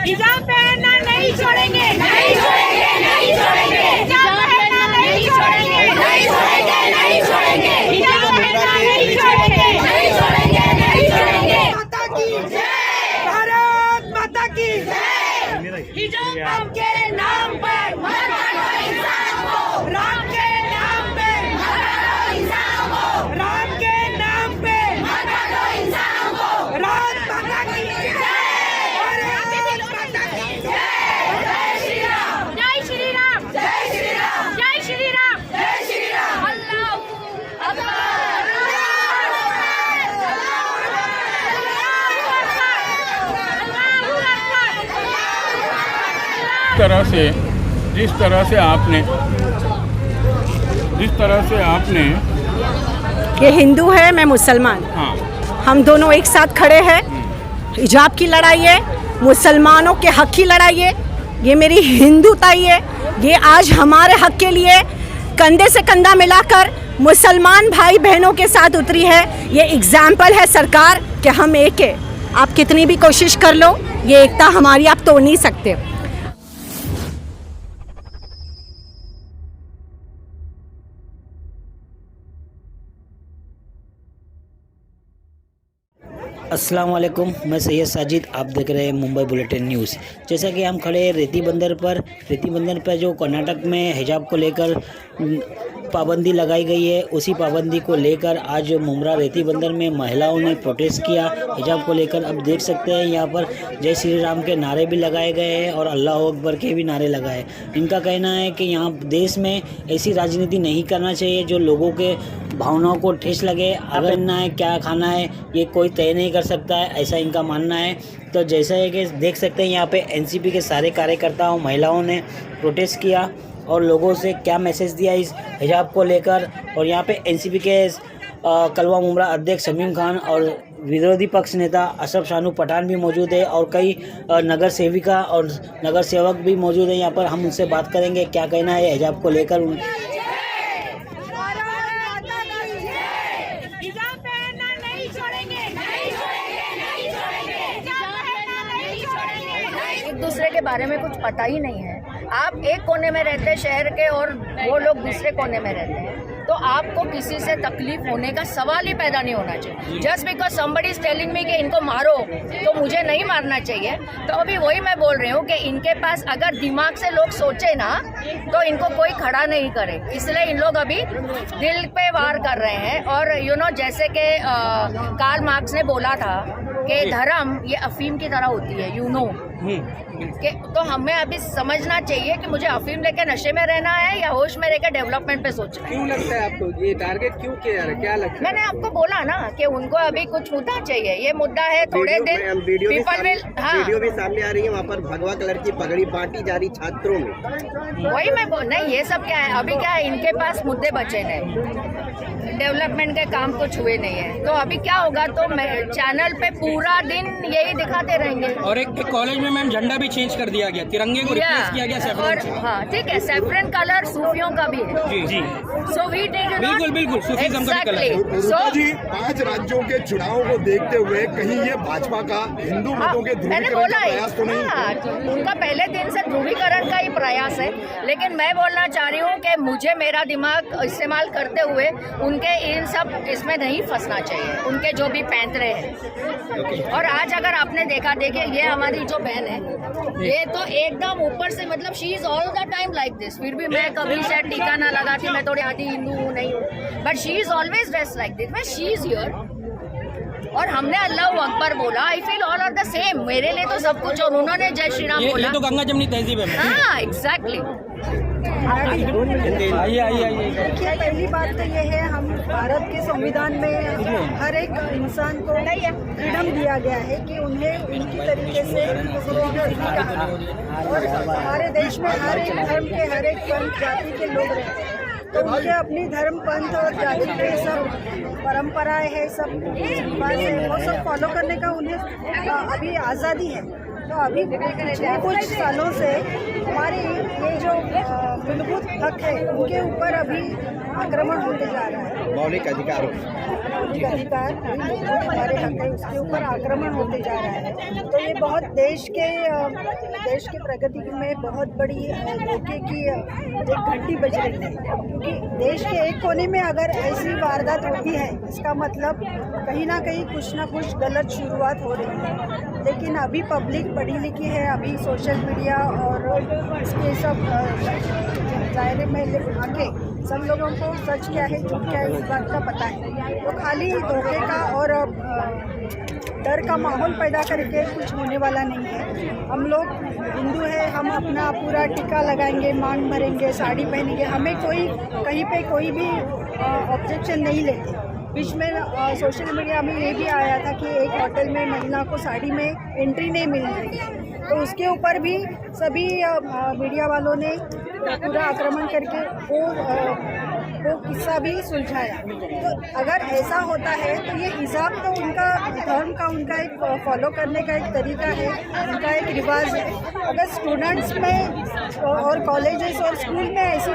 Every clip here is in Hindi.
हिजाब पहनना नहीं छोड़ेंगे, नहीं छोड़ेंगे, नहीं छोड़ेंगे। हिजाब पहनना नहीं छोड़ेंगे, नहीं छोड़ेंगे, नहीं छोड़ेंगे। हिजाब पहनना नहीं छोड़ेंगे, नहीं छोड़ेंगे, नहीं छोड़ेंगे। माता की जय, भारत माता की जय। हिजाब के नाम पर मत दो इंसान को, राम के नाम पे मत दो इंसान को, राम के नाम पे मत दो इंसान को। राम माता की जय। जिस तरह से आपने ये हिंदू है, मैं मुसलमान। हाँ, हम दोनों एक साथ खड़े हैं। हिजाब की लड़ाई है, मुसलमानों के हक की लड़ाई है, ये मेरी हिंदूताई है। ये आज हमारे हक के लिए कंधे से कंधा मिलाकर मुसलमान भाई बहनों के साथ उतरी है। ये एग्जाम्पल है सरकार कि हम एक है। आप कितनी भी कोशिश कर लो, ये एकता हमारी आप तोड़ नहीं सकते। अस्सलाम वालेकुम, मैं सैयद साजिद, आप देख रहे हैं मुंबई बुलेटिन न्यूज़। जैसा कि हम खड़े हैं रेती बंदर पर जो कर्नाटक में हिजाब को लेकर पाबंदी लगाई गई है, उसी पाबंदी को लेकर आज मुमरा रेती बंदर में महिलाओं ने प्रोटेस्ट किया हिजाब को लेकर। अब देख सकते हैं यहाँ पर जय श्री राम के नारे भी लगाए गए हैं और अल्लाह अकबर के भी नारे लगाए। इनका कहना है कि यहाँ देश में ऐसी राजनीति नहीं करना चाहिए जो लोगों के भावनाओं को ठेस लगे। अगर ना है क्या खाना है ये कोई तय नहीं कर सकता है, ऐसा इनका मानना है। तो जैसा है कि देख सकते हैं यहाँ पे एनसीपी के सारे कार्यकर्ताओं महिलाओं ने प्रोटेस्ट किया और लोगों से क्या मैसेज दिया इस हिजाब को लेकर। और यहाँ पे एनसीपी के कलवा मुमरा अध्यक्ष शमीम खान और विरोधी पक्ष नेता अशरफ शानू पठान भी मौजूद है और कई नगर सेविका और नगर सेवक भी मौजूद है। यहाँ पर हम उनसे बात करेंगे क्या कहना है हिजाब को लेकर। दूसरे के बारे में कुछ पता ही नहीं है। आप एक कोने में रहते हैं शहर के और वो लोग दूसरे कोने में रहते हैं, तो आपको किसी से तकलीफ होने का सवाल ही पैदा नहीं होना चाहिए। Just because somebody is telling me कि इनको मारो तो मुझे नहीं मारना चाहिए। तो अभी वही मैं बोल रही हूँ कि इनके पास अगर दिमाग से लोग सोचे ना तो इनको कोई खड़ा नहीं करे, इसलिए इन लोग अभी दिल पे वार कर रहे हैं। और जैसे कि कार्ल मार्क्स ने बोला था कि धर्म ये अफीम की तरह होती है, कि तो हमें अभी समझना चाहिए कि मुझे अफीम लेके नशे में रहना है या होश में रहकर डेवलपमेंट पे सोचना है। क्यों लगता है आपको ये टारगेट क्यों किया है, क्या लगता है? मैंने आपको बोला ना कि उनको अभी कुछ मुद्दा चाहिए। ये मुद्दा है थोड़े दिन पीपल विल। हाँ, वीडियो भी सामने आ रही है, वहाँ पर भगवा कलर की पगड़ी बांटी जा रही छात्रों में। वही मैं नहीं, ये सब क्या है अभी, क्या है इनके पास मुद्दे बचे नहीं, डेवलपमेंट के काम कुछ हुए नहीं है। तो अभी क्या होगा, तो चैनल पे पूरा दिन यही दिखाते रहेंगे। और एक कॉलेज में मैम झंडा भी चेंज कर दिया गया, तिरंगे को रिप्लेस किया गया सैफरन से। हाँ ठीक है, सैफरन कलर सूफियों का भी है। जी जी, सो वी बिल्कुल सूफीज़्म का भी कलर। सो जी 5 राज्यों के चुनावों को देखते हुए कहीं ये भाजपा का हिंदू मतों के ध्रुवीकरण का प्रयास तो नहीं? हाँ, उनका पहले दिन से ध्रुवीकरण का ही प्रयास है, लेकिन मैं बोलना चाह रही हूँ कि मुझे मेरा दिमाग इस्तेमाल करते हुए उनके इन सब इसमें नहीं फंसना चाहिए, उनके जो भी पैंतरे हैं। और आज अगर आपने देखा, देखिए ये हमारी जो बहन है, ये तो एकदम ऊपर से, मतलब she is all the time like this. फिर भी मैं कभी शायद टीका ना लगाती, मैं थोड़ी आधी हिंदू हूँ नहीं हूँ, but she is always dress like this. मैं शी इज हियर और हमने अल्लाह अकबर बोला, I feel all are the same. मेरे लिए तो सब कुछ, और उन्होंने जय श्री राम बोला। ये तो गंगा जमनी तहजीब है। हाँ एग्जैक्टली। देखिए, पहली बात तो ये है, हम भारत के संविधान में हर एक इंसान को फ्रीडम दिया गया है कि उन्हें उनकी तरीके से और हमारे देश में हर एक धर्म के, हर एक पंथ जाति के लोग रहते हैं, तो उनके अपनी धर्म पंथ और जाति के सब परंपराएं है, सब रिवाज है, वो सब फॉलो करने का उन्हें अभी आज़ादी है। तो अभी पिछले कुछ सालों से हमारे ये जो मूलभूत हक है उनके ऊपर अभी आक्रमण होते जा रहा है। मौलिक अधिकारों मौलिक अधिकार हमारे हक है, उसके ऊपर आक्रमण होते जा रहा है। तो ये बहुत देश के प्रगति में बहुत बड़ी धोखे की एक घंटी बज रही है, क्योंकि देश के एक कोने में अगर ऐसी वारदात होती है इसका मतलब कहीं ना कहीं कुछ ना कुछ गलत शुरुआत हो रही है। लेकिन अभी पब्लिक पढ़ी लिखी है, अभी सोशल मीडिया और इसके सब दायरे में आके सब लोगों को सच क्या है झूठ क्या है इस बात का पता है। तो खाली धोखे का और डर का माहौल पैदा करके कुछ होने वाला नहीं है। हम लोग हिंदू है, हम अपना पूरा टीका लगाएंगे, मांग भरेंगे, साड़ी पहनेंगे, हमें कोई कहीं पे कोई भी ऑब्जेक्शन नहीं लेते। बीच में सोशल मीडिया में ये भी आया था कि एक होटल में महिला को साड़ी में एंट्री नहीं मिल रही, तो उसके ऊपर भी सभी मीडिया वालों ने पूरा आक्रमण करके वो किस्सा भी सुलझाया। तो अगर ऐसा होता है तो ये हिजाब तो उनका धर्म का, उनका एक फॉलो करने का एक तरीका है, उनका एक रिवाज है। अगर स्टूडेंट्स में और कॉलेजेस और स्कूल में ऐसी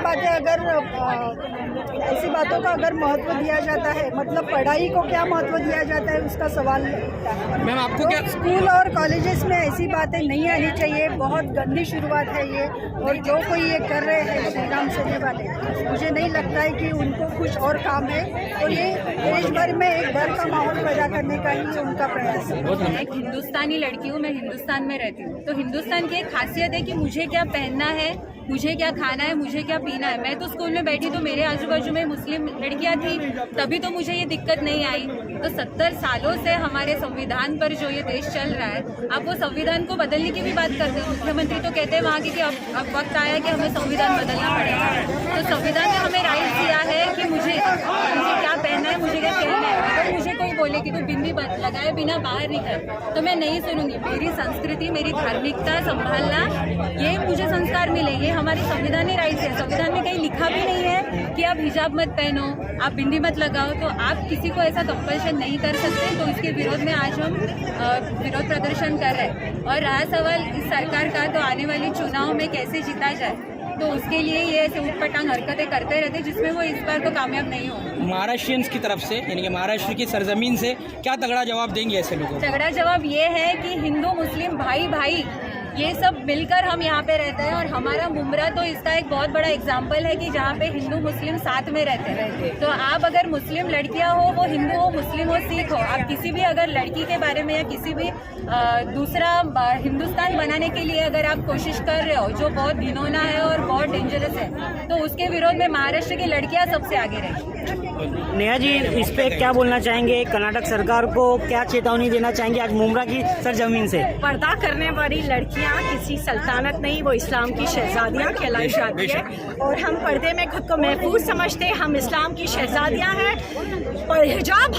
बातों का अगर महत्व दिया जाता है, मतलब पढ़ाई को क्या महत्व दिया जाता है उसका सवाल उठता है। मैम आपको क्या स्कूल और कॉलेजेस में ऐसी बातें नहीं आनी चाहिए, बहुत गंदी शुरुआत है ये। और जो कोई ये कर रहे हैं श्री राम सेना वाले, मुझे नहीं लगता है कि उनको कुछ और काम है। तो ये देश भर में एक डर का माहौल पैदा करने का ही उनका प्रयास है। मैं एक हिंदुस्तानी लड़की हूँ, मैं हिंदुस्तान में रहती हूँ। तो हिंदुस्तान की एक खासियत है कि मुझे क्या पहनना है, मुझे क्या खाना है, मुझे क्या पीना है। मैं तो स्कूल में बैठी तो मेरे आजू बाजू में मुस्लिम लड़कियां थी, तभी तो मुझे ये दिक्कत नहीं आई। तो 70 सालों से हमारे संविधान पर जो ये देश चल रहा है, आप वो संविधान को बदलने की भी बात करते हैं। मुख्यमंत्री तो कहते हैं वहाँ की कि अब वक्त आया कि हमें संविधान बदलना पड़ेगा। तो संविधान ने हमें राइट दिया है कि मुझे क्या पहनना है, मुझे क्या कहना है। अगर मुझे कोई बोले कि तू बिंदी लगाए बिना बाहर निकल, तो मैं नहीं सुनूंगी। मेरी संस्कृति, मेरी धार्मिकता संभालना, ये मुझे संस्कार मिले, ये हमारे संविधानी राइट्स है। संविधान में कहीं लिखा भी नहीं है कि आप हिजाब मत पहनो, आप बिंदी मत लगाओ। तो आप किसी को ऐसा कंपल्शन नहीं कर सकते। तो इसके विरोध में आज हम विरोध प्रदर्शन कर रहे हैं। और रहा सवाल इस सरकार का, तो आने वाले चुनाव में कैसे जीता जाए, तो उसके लिए ये ऐसे उटपटांग हरकतें करते रहते, जिसमें वो इस बार तो कामयाब नहीं हो। महाराष्ट्रियंस की तरफ से, यानी कि महाराष्ट्र की सरजमीन से क्या तगड़ा जवाब देंगे ऐसे लोगों को? तगड़ा जवाब ये है कि हिंदू मुस्लिम भाई भाई ये सब मिलकर हम यहाँ पे रहते हैं। और हमारा मुमरा तो इसका एक बहुत बड़ा एग्जाम्पल है कि जहाँ पे हिंदू मुस्लिम साथ में रहते हैं। तो आप अगर मुस्लिम लड़कियाँ हो, वो हिंदू हो, मुस्लिम हो, सिख हो, आप किसी भी अगर लड़की के बारे में या किसी भी दूसरा हिंदुस्तान बनाने के लिए अगर आप कोशिश कर रहे हो, जो बहुत घिनौना है और बहुत डेंजरस है, तो उसके विरोध में महाराष्ट्र की लड़कियाँ सबसे आगे रहेंगी। नेहा जी, इस पे क्या बोलना चाहेंगे? कर्नाटक सरकार को क्या चेतावनी देना चाहेंगे आज मुमरा की सरजमीन से? पर्दा करने वाली लड़कियां किसी सल्तनत नहीं, वो इस्लाम की शहजादियां कहलाई जाती है। और हम पर्दे में खुद को महफूज समझते हैं, हम इस्लाम की शहजादियां हैं। और हिजाब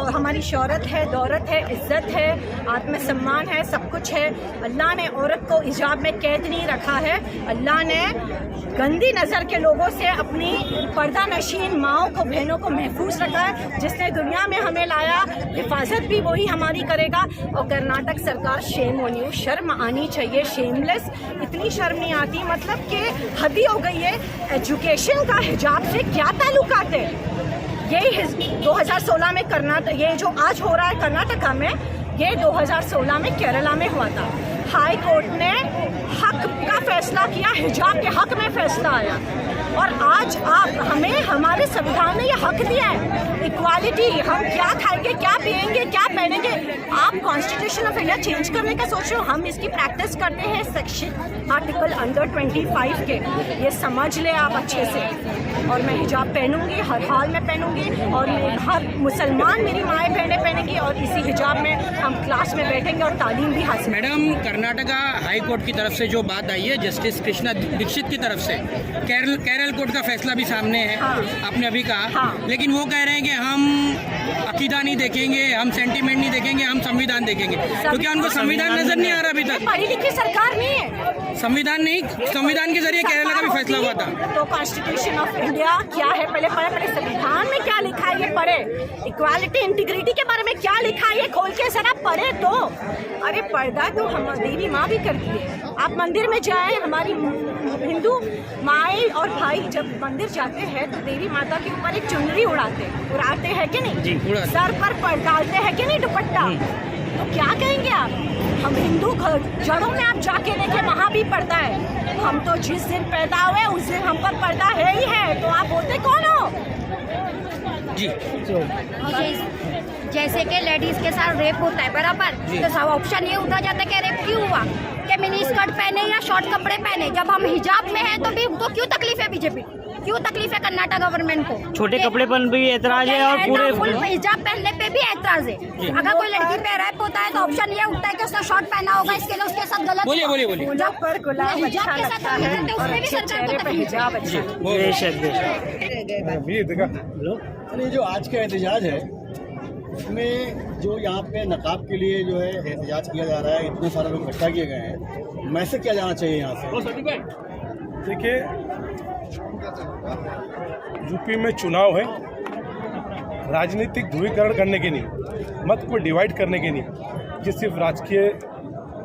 हमारी शौहरत है, दौलत है, इज्जत है, आत्मसम्मान है, सब कुछ है। अल्लाह ने औरत को हिजाब में कैद नहीं रखा है। अल्लाह ने गंदी नज़र के लोगों से अपनी पर्दा नशीन माओं को, बहनों को महफूज रखा है। जिसने दुनिया में हमें लाया, हिफाजत भी वही हमारी करेगा। और कर्नाटक सरकार, शेम ऑन यू, शर्म आनी चाहिए। शेमलेस, इतनी शर्म नहीं आती, मतलब कि हद ही हो गई है। एजुकेशन का हिजाब से क्या ताल्लुकात है? ये 2016 में ये जो आज हो रहा है कर्नाटका में, ये 2016 में केरला में हुआ था। हाई कोर्ट ने हक का फैसला किया, हिजाब के हक में फैसला आया। और आज हमें हमारे संविधान ने ये हक दिया है, इक्वालिटी। हम क्या खाएंगे, क्या पिएंगे, क्या पहनेंगे। आप कॉन्स्टिट्यूशन ऑफ इंडिया चेंज करने का सोच रहे हो, हम इसकी प्रैक्टिस करते हैं सेक्शन आर्टिकल अंडर 25 के। ये समझ ले आप अच्छे से। और मैं हिजाब पहनूंगी, हर हाल में पहनूंगी। और हर मुसलमान मेरी माएँ बहनें पहनेंगी। और इसी हिजाब में हम क्लास में बैठेंगे और तालीम भी हासिल। मैडम, कर्नाटका हाई कोर्ट की तरफ से जो बात आई है, जस्टिस कृष्णा दीक्षित की तरफ से, केरल कोर्ट का फैसला भी सामने है। हाँ। आपने अभी कहा। हाँ। लेकिन वो कह रहे हैं कि हम अकीदा नहीं देखेंगे, हम सेंटीमेंट नहीं देखेंगे, हम संविधान देखेंगे। तो क्या उनको संविधान नजर नहीं आ रहा अभी तक? पढ़ी लिखी सरकार नहीं है। संविधान नहीं, संविधान के जरिए केरला का भी फैसला हुआ था। तो कॉन्स्टिट्यूशन ऑफ इंडिया क्या है, पहले संविधान में क्या लिखा है ये पढ़े। इक्वालिटी, इंटीग्रिटी के बारे में क्या लिखा है ये खोल के जरा पढ़े तो। अरे पर्दा तो हम देवी माँ भी करती है। आप मंदिर में जाएं, हमारी हिंदू माए और भाई जब मंदिर जाते हैं तो देवी माता के ऊपर एक चुनरी उड़ाते हैं कि नहीं, सर पर डालते हैं कि नहीं दुपट्टा। तो क्या कहेंगे आप? हम हिंदू जड़ों में आप जाके देखें, वहाँ भी पर्दा है। हम तो जिस दिन पैदा हुए उस दिन हम पर पर्दा है ही है, तो आप बोलते कौन हो? जी जैसे कि लेडीज के साथ रेप होता है बराबर, तो सब ऑप्शन ये उठा जाता है कि रेप क्यों हुआ, कि मिनी स्कर्ट पहने या शॉर्ट कपड़े पहने। जब हम हिजाब में हैं तो भी तो क्यों तकलीफ है बीजेपी, क्यों तकलीफ है कर्नाटक गवर्नमेंट को? छोटे कपड़े पर भी ऐतराज है और पूरे फुल हिजाब पहनने पे भी ऐतराज है। अगर कोई लड़की पे रेप होता है तो ऑप्शन ये उठता है कि उसने शॉर्ट पहना होगा, इसके लिए उसके साथ गलत। बोलिए। गुलाब पर गुलाब हिजाब अच्छा के लगता साथ है और उसमें भी अच्छे सरकार चेहरे को पे तकलीफ हिजाब अच्छा ये जो आज का एहतजाज है इसमें जो यहाँ पे नकाब के लिए जो है एहतजाज किया जा रहा है, इतने सारे लोग इकट्ठा किए गए हैं, मैसेज क्या जाना चाहिए यहाँ से? देखिए, यूपी में चुनाव है, राजनीतिक ध्रुवीकरण करने के नहीं, मत को डिवाइड करने के नहीं, जो सिर्फ राजकीय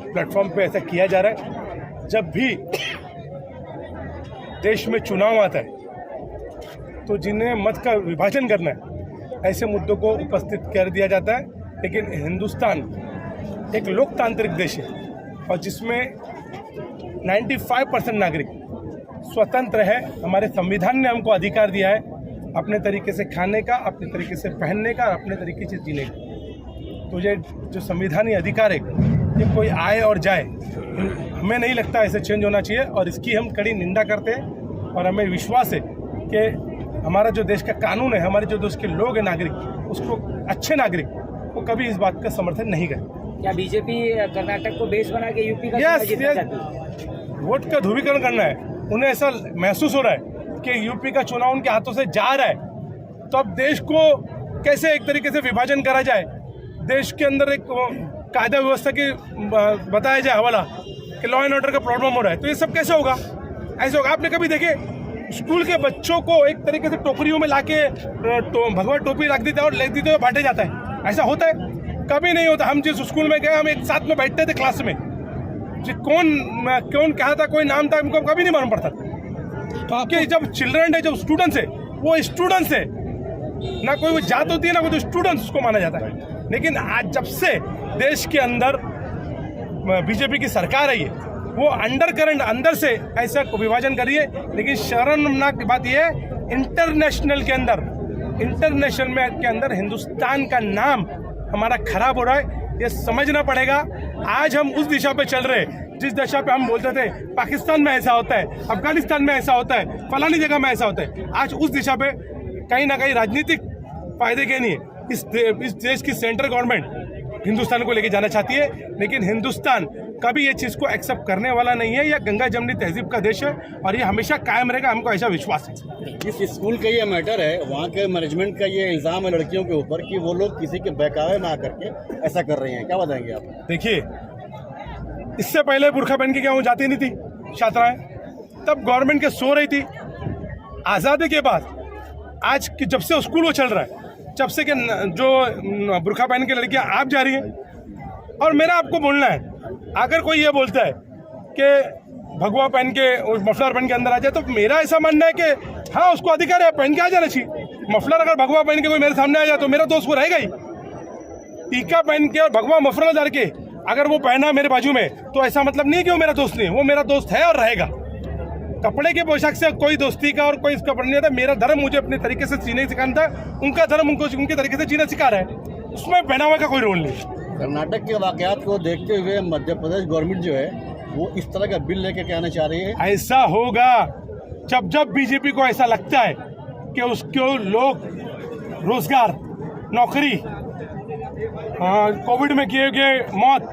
प्लेटफॉर्म पे ऐसा किया जा रहा है। जब भी देश में चुनाव आता है तो जिन्हें मत का विभाजन करना है ऐसे मुद्दों को उपस्थित कर दिया जाता है। लेकिन हिंदुस्तान एक लोकतांत्रिक देश है और जिसमें 95% नागरिक स्वतंत्र है। हमारे संविधान ने हमको अधिकार दिया है अपने तरीके से खाने का, अपने तरीके से पहनने का, अपने तरीके से जीने का। तो ये जो संविधानीय अधिकार है ये कोई आए और जाए, हमें नहीं लगता ऐसे चेंज होना चाहिए और इसकी हम कड़ी निंदा करते हैं। और हमें विश्वास है कि हमारा जो देश का कानून है, हमारे जो देश के लोग हैं नागरिक, उसको अच्छे नागरिक वो कभी इस बात का समर्थन नहीं करें। क्या बीजेपी कर्नाटक को बेस बना के यूपी का वोट का ध्रुवीकरण करना है? उन्हें ऐसा महसूस हो रहा है कि यूपी का चुनाव उनके हाथों से जा रहा है, तो अब देश को कैसे एक तरीके से विभाजन करा जाए, देश के अंदर एक कायदा व्यवस्था की बताया जाए हवाला कि लॉ एंड ऑर्डर का प्रॉब्लम हो रहा है, तो ये सब कैसे होगा? ऐसे होगा? आपने कभी देखे स्कूल के बच्चों को एक तरीके से टोकरियों में लाके भगवा टोपी रख देते और ले देते हुए बांटे जाता है? ऐसा होता है? कभी नहीं होता। हम जिस स्कूल में गए, हम एक साथ में बैठते थे क्लास में, जी कौन कहा था, कोई नाम था, हमको कभी नहीं मालूम पड़ता। तो आपके जब चिल्ड्रन है, जब स्टूडेंट्स है, वो स्टूडेंट्स है, ना कोई वो जात होती है ना कोई स्टूडेंट्स उसको माना जाता है। लेकिन आज जब से देश के अंदर बीजेपी की सरकार आई है, वो अंडर करंट अंदर से ऐसा विभाजन करिए। लेकिन शर्मनाक बात यह है, इंटरनेशनल के अंदर हिंदुस्तान का नाम हमारा खराब हो रहा है, ये समझना पड़ेगा। आज हम उस दिशा पे चल रहे हैं जिस दिशा पे हम बोलते थे पाकिस्तान में ऐसा होता है, अफगानिस्तान में ऐसा होता है, फलानी जगह में ऐसा होता है। आज उस दिशा पे कहीं ना कहीं राजनीतिक फायदे के लिए इस देश की सेंट्रल गवर्नमेंट हिंदुस्तान को लेके जाना चाहती है, लेकिन हिंदुस्तान कभी ये चीज़ को एक्सेप्ट करने वाला नहीं है। यह गंगा जमनी तहजीब का देश है और ये हमेशा कायम रहेगा, हमको ऐसा विश्वास है। इस स्कूल का ये मैटर है, वहाँ के मैनेजमेंट का ये इल्ज़ाम है लड़कियों के ऊपर कि वो लोग किसी के बहकावे में आकर के ऐसा कर रही हैं, क्या बताएंगे आप? देखिए, इससे पहले बुरखा पहन के क्या वो जाती नहीं थी छात्राएं, तब गवर्नमेंट के सो रही थी। आज़ादी के बाद आज की जब से स्कूल वो चल रहा है, जब से कि जो बुरखा पहन के लड़कियां आप जा रही हैं। और मेरा आपको बोलना है, अगर कोई ये बोलता है कि भगवा पहन के और मफलर पहन के अंदर आ जाए, तो मेरा ऐसा मानना है कि हाँ, उसको अधिकार है, पहन के आ जाना चाहिए। मफलर अगर भगवा पहन के कोई मेरे सामने आ जाए तो मेरा दोस्त वो रहेगा ही। टीका पहन के और भगवा मफलर डाल के अगर वो पहना मेरे बाजू में, तो ऐसा मतलब नहीं कि वो मेरा दोस्त नहीं, वो मेरा दोस्त है और रहेगा। कपड़े के पोशाक से कोई दोस्ती का और कोई इसका नहीं था। मेरा धर्म मुझे अपने तरीके से जीने सिखाना था, उनका धर्म उनको उनके तरीके से जीना सिखा रहा है, उसमें पहनावा का कोई रोल नहीं। कर्नाटक के वाकयात को देखते हुए मध्य प्रदेश गवर्नमेंट जो है वो इस तरह का बिल लेके क्या आना चाह रही है? ऐसा होगा जब बीजेपी को ऐसा लगता है कि उसके लोग रोजगार, नौकरी, कोविड में किए गए मौत,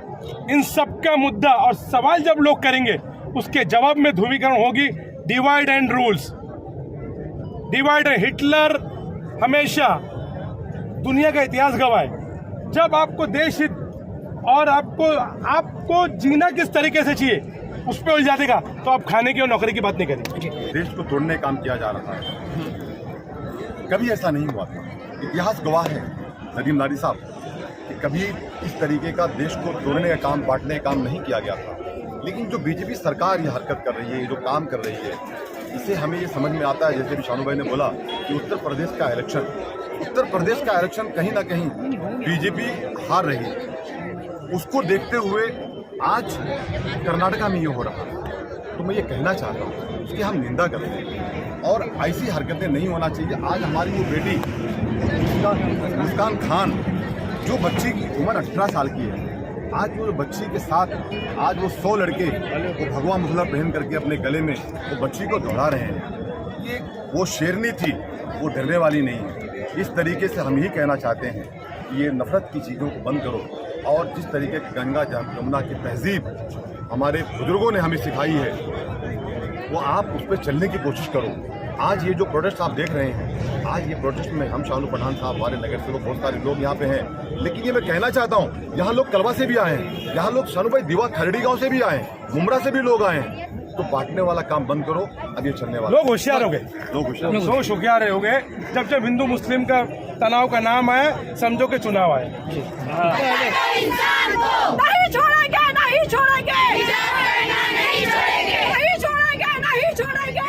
इन सब का मुद्दा और सवाल जब लोग करेंगे, उसके जवाब में ध्रुवीकरण होगी। Divide and rules, divide and Hitler हमेशा दुनिया का इतिहास गवाह है। जब आपको देश हित और आपको जीना किस तरीके से चाहिए उस पर उलझा देगा, तो आप खाने की और नौकरी की बात नहीं करेंगे। देश को तोड़ने का काम किया जा रहा है, कभी ऐसा नहीं हुआ था। इतिहास गवाह है नदीम लारी साहब कि कभी इस तरीके का देश को तोड़ने का काम, बांटने का काम नहीं किया गया था। लेकिन जो बीजेपी सरकार ये हरकत कर रही है, जो काम कर रही है, इसे हमें ये समझ में आता है, जैसे भी शानू भाई ने बोला कि उत्तर प्रदेश का इलेक्शन कहीं ना कहीं बीजेपी हार रही है। उसको देखते हुए आज कर्नाटका में ये हो रहा है, तो मैं ये कहना चाहता हूँ उसकी हम निंदा करते हैं और ऐसी हरकतें नहीं होना चाहिए। आज हमारी वो बेटी मुस्कान खान, जो बच्ची की उम्र 18 साल की है, आज वो बच्ची के साथ आज वो 100 लड़के वो भगवा मुखला पहन करके अपने गले में वो बच्ची को दौड़ा रहे हैं। ये वो शेरनी थी, वो डरने वाली नहीं है। इस तरीके से हम ही कहना चाहते हैं कि ये नफरत की चीज़ों को बंद करो और जिस तरीके की गंगा जमुना की तहजीब हमारे बुजुर्गों ने हमें सिखाई है, वो आप उस पर चलने की कोशिश करो। आज ये जो प्रोटेस्ट आप देख रहे हैं, आज ये प्रोटेस्ट में हम शानू पठान साहब, हमारे नगर सेवक, बहुत सारे लोग यहाँ पे हैं, लेकिन ये मैं कहना चाहता हूँ, यहाँ लोग कलवा से भी आए हैं, यहाँ लोग शानू भाई दीवा खरड़ी गांव से भी आए हैं, मुमरा से भी लोग आए हैं। तो बांटने वाला काम बंद करो, अब ये चलने वाला। लोग होशियार हो गए, लोग होशियार हो गए। जब हिंदू मुस्लिम का तनाव का नाम आया, समझो के चुनाव आए। नहीं छोड़ेंगे, नहीं छोड़ेंगे, नहीं छोड़ेंगे, नहीं छोड़ेंगे, नहीं छोड़ेंगे।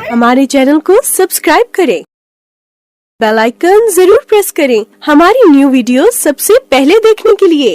हमारे चैनल को सब्सक्राइब करें, बेल आइकन जरूर प्रेस करें हमारी न्यू वीडियो सबसे पहले देखने के लिए।